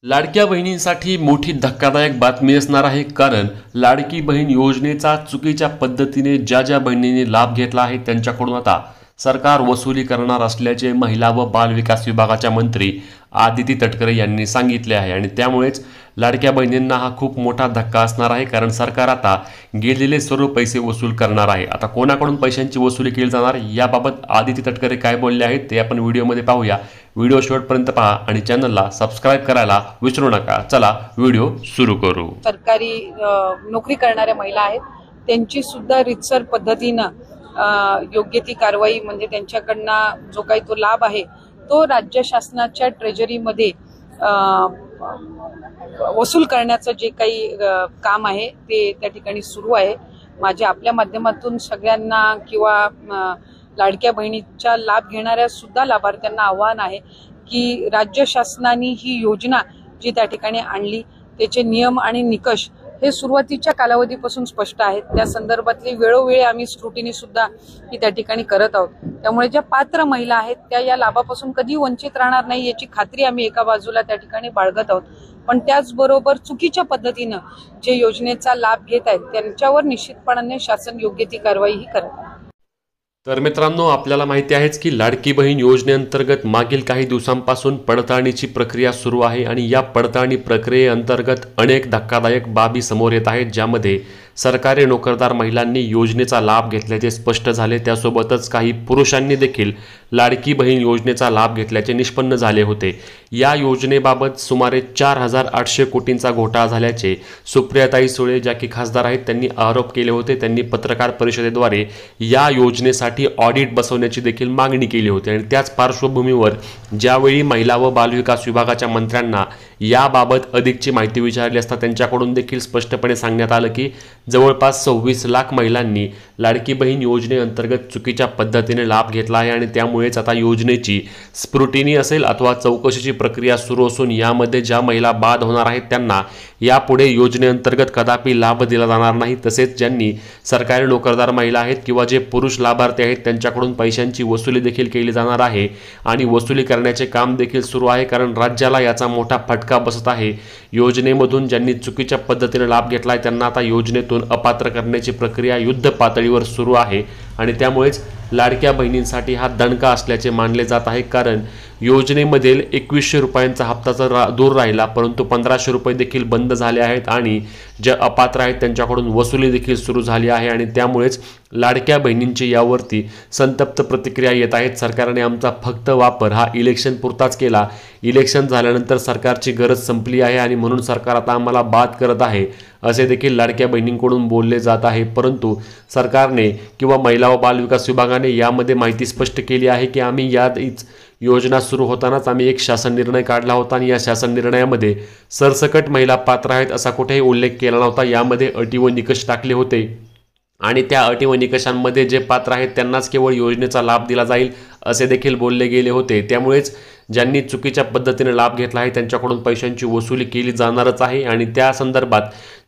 लाडक्या बहिणींसाठी मोठी धक्कादायक बातमी असणार आहे, कारण लाडकी बहीण योजनेचा चुकीच्या पद्धतीने ज्या बहिणींनी लाभ घेतला आहे त्यांच्याकडून आता सरकार वसुली करणार असल्याचे महिला व बालविकास विभागाच्या मंत्री आदिती तटकरे यांनी सांगितले आहे। आणि त्यामुळेच लाडक्या बहिणींना हा खूप मोठा धक्का असणार आहे, कारण सरकार आता गेलेले सर्व पैसे वसूल करणार आहे। आता कोणाकडून पैशांची वसुली केली जाणार याबाबत आदिती तटकरे काय बोलले आहेत ते आपण व्हिडिओमध्ये पाहूया। व्हिडिओ शेवटपर्यंत पहा आणि चॅनलला सबस्क्राइब करायला विसरू नका। चला व्हिडिओ सुरू करू। सरकारी नोकरी करणाऱ्या महिला आहेत त्यांची सुद्धा रितसर पद्धतीने योग्य ती कारवाई म्हणजे त्यांच्याकडनं जो काही तो लाभ आहे तो राज्य शासनाच्या ट्रेजरीमध्ये वसूल करण्याचं जे काही काम आहे ते त्या ठिकाणी सुरू आहे। माझे आपल्या माध्यमातून सगळ्यांना किंवा लाडक्या बहिणीचा लाभ घेणाऱ्या सुद्धा लाभार्थ्यांना आव्हान आहे की राज्य शासनाने ही योजना जी त्या ठिकाणी आणली त्याचे नियम आणि निकष हे सुरुवातीच्या कालावधीपासून स्पष्ट आहेत। त्या संदर्भातली वेळोवेळी आम्ही स्क्रुटिनी सुद्धा ही त्या ठिकाणी करत आहोत। त्यामुळे ज्या पात्र महिला आहेत त्या या लाभापासून कधी वंचित राहणार नाही याची खात्री आम्ही एका बाजूला त्या ठिकाणी बाळगत आहोत, पण त्याचबरोबर चुकीच्या पद्धतीने जे योजनेचा लाभ घेत आहेत त्यांच्यावर निश्चितपणाने शासन योग्य ती कारवाईही करत आहे। तर मित्रांनो, आपल्याला माहिती आहेच की लाडकी बहीण योजनेअंतर्गत मागील काही दिवसांपासून पडताळणीची प्रक्रिया सुरू आहे आणि या पडताळणी प्रक्रियेअंतर्गत अनेक धक्कादायक बाबी समोर येत आहेत, ज्यामध्ये सरकारी नोकरदार महिलांनी योजनेचा लाभ घेतल्याचे स्पष्ट झाले। त्यासोबतच काही पुरुषांनी देखील लाडकी बहीण योजनेचा लाभ घेतल्याचे निष्पन्न झाले होते। या योजनेबाबत सुमारे 4800 कोटींचा घोटाळा झाल्याचे सुप्रियाताई सुळे, ज्या की खासदार आहेत, त्यांनी आरोप केले होते। त्यांनी पत्रकार परिषदेद्वारे या योजनेसाठी ऑडिट बसवण्याची देखील मागणी केली होती। आणि त्याच पार्श्वभूमीवर ज्यावेळी महिला व बालविकास विभागाच्या मंत्र्यांना याबाबत अधिकची माहिती विचारली असता त्यांच्याकडून देखील स्पष्टपणे सांगण्यात आलं की जवळपास 26 लाख महिलांनी लाडकी बहीण योजनेअंतर्गत चुकीच्या पद्धतीने लाभ घेतला आहे। आणि त्यामुळेच आता योजनेची स्क्रुटिनी असेल अथवा चौकशीची प्रक्रिया सुरू असून यामध्ये ज्या महिला बाद होणार आहेत त्यांना यापुढे योजनेअंतर्गत कदापि लाभ दिला जाणार नाही। तसेच ज्यांनी सरकारी नोकरदार महिला आहेत किंवा जे पुरुष लाभार्थी आहेत त्यांच्याकडून पैशांची वसुली देखील केली जाणार आहे आणि वसुली करण्याचे काम देखील सुरू आहे, कारण राज्याला याचा मोठा फटका बसत आहे। योजनेमधून ज्यांनी चुकीच्या पद्धतीने लाभ घेतला आहे त्यांना आता योजनेतून अपात्र करण्याची प्रक्रिया युद्ध पातळीवर सुरू आहे। आणि त्यामुळेच लाडक्या बहिणींसाठी हा दणका असल्याचे मानले जात आहे, कारण योजनेमधील 2100 रुपयांचा हप्ता तर दूर राहिला, परंतु 1500 रुपये देखील बंद झाले आहेत आणि जे अपात्र आहेत त्यांच्याकडून वसुली देखील सुरू झाली आहे। आणि त्यामुळेच लाडक्या बहिणींची यावरती संतप्त प्रतिक्रिया येत आहेत। सरकारने आमचा फक्त वापर हा इलेक्शन पुरताच केला, इलेक्शन झाल्यानंतर सरकारची गरज संपली आहे आणि म्हणून सरकार आता आम्हाला बाद करत आहे, असे देखील लाडक्या बहिणींकडून बोलले जात आहे। परंतु सरकारने किंवा महिला व बालविकास विभागाने यामध्ये माहिती स्पष्ट केली आहे की आम्ही याच योजना सुरू होतानाच आम्ही एक शासन निर्णय काढला होता आणि या शासन निर्णयामध्ये सरसकट महिला पात्र आहेत असा कुठेही उल्लेख केला नव्हता। यामध्ये अटी व निकष टाकले होते आणि त्या अटी व निकषांमध्ये जे पात्र आहेत त्यांनाच केवळ योजनेचा लाभ दिला जाईल असे देखील बोलले गेले होते। त्यामुळेच ज्यांनी चुकीच्या पद्धतीने लाभ घेतला आहे त्यांच्याकडून पैशांची वसुली केली जाणारच आहे। आणि त्या संदर्भात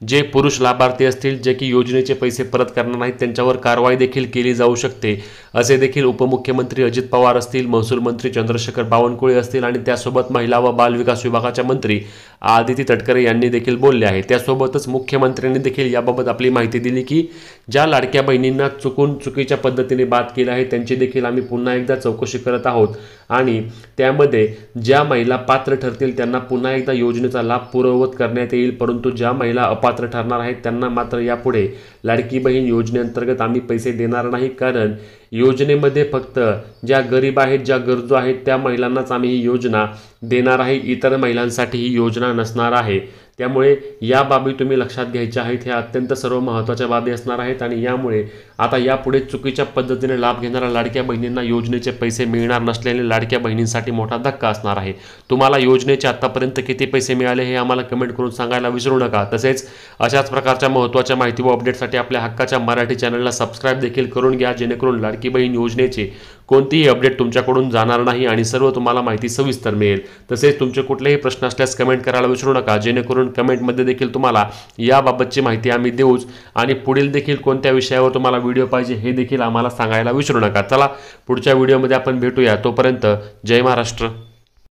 जे पुरुष लाभार्थी असतील जे की योजनेचे पैसे परत करणार नाहीत त्यांच्यावर कारवाई देखील केली जाऊ शकते, असे देखील उपमुख्यमंत्री अजित पवार असतील, महसूल मंत्री चंद्रशेखर बावनकुळे असतील आणि त्यासोबत महिला व बालविकास विभागाच्या मंत्री आदिती तटकरे यांनी देखील बोलले आहे। त्यासोबतच मुख्यमंत्र्यांनी देखील याबाबत आपली माहिती दिली की ज्या लाडक्या बहिणींना चुकीच्या पद्धतीने बाद केलं आहे त्यांची देखील आम्ही पुन्हा एकदा चौकशी करत आहोत आणि त्यामध्ये ज्या महिला पात्र ठरतील त्यांना पुन्हा एकदा योजनेचा लाभ पुरवत करण्यात येईल, परंतु ज्या महिला अपात्र ठरणार आहेत त्यांना मात्र यापुढे लाडकी बहीण योजनेअंतर्गत आम्ही पैसे देणार नाही, कारण योजनेमध्ये फक्त ज्या गरीब आहेत, ज्या गरजू आहेत त्या महिलांनाच आम्ही ही योजना देणार आहे, इतर महिलांसाठी ही योजना नसणार आहे। त्यामुळे या बाबी तुम्ही लक्षात घ्यायच्या आहेत, ह्या अत्यंत सर्व महत्त्वाच्या बाबी असणार आहेत आणि यामुळे आता यापुढे चुकीच्या पद्धतीने लाभ घेणाऱ्या लाडक्या बहिणींना योजनेचे पैसे मिळणार नसल्याने लाडक्या बहिणींसाठी मोठा धक्का असणार आहे। तुम्हाला योजनेचे आतापर्यंत किती पैसे मिळाले हे आम्हाला कमेंट करून सांगायला विसरू नका। तसेच अशाच प्रकारच्या महत्त्वाच्या माहिती व अपडेटसाठी आपल्या हक्काच्या मराठी चॅनलला सबस्क्राइब देखील करून घ्या, जेणेकरून लाडकी बहीण योजनेचे कोणतीही अपडेट तुमच्याकडून जाणार नाही आणि सर्व तुम्हाला माहिती सविस्तर मिळेल। तसेच तुमचे कुठलेही प्रश्न असल्यास कमेंट करायला विसरू नका, जेणेकरून कमेंटमध्ये देखील तुम्हाला याबाबतची माहिती आम्ही देऊच आणि पुढील देखील कोणत्या विषयावर तुम्हाला व्हिडिओ पाहिजे हे देखील आम्हाला सांगायला विसरू नका। चला पुढच्या व्हिडिओमध्ये आपण भेटूया, तोपर्यंत जय महाराष्ट्र।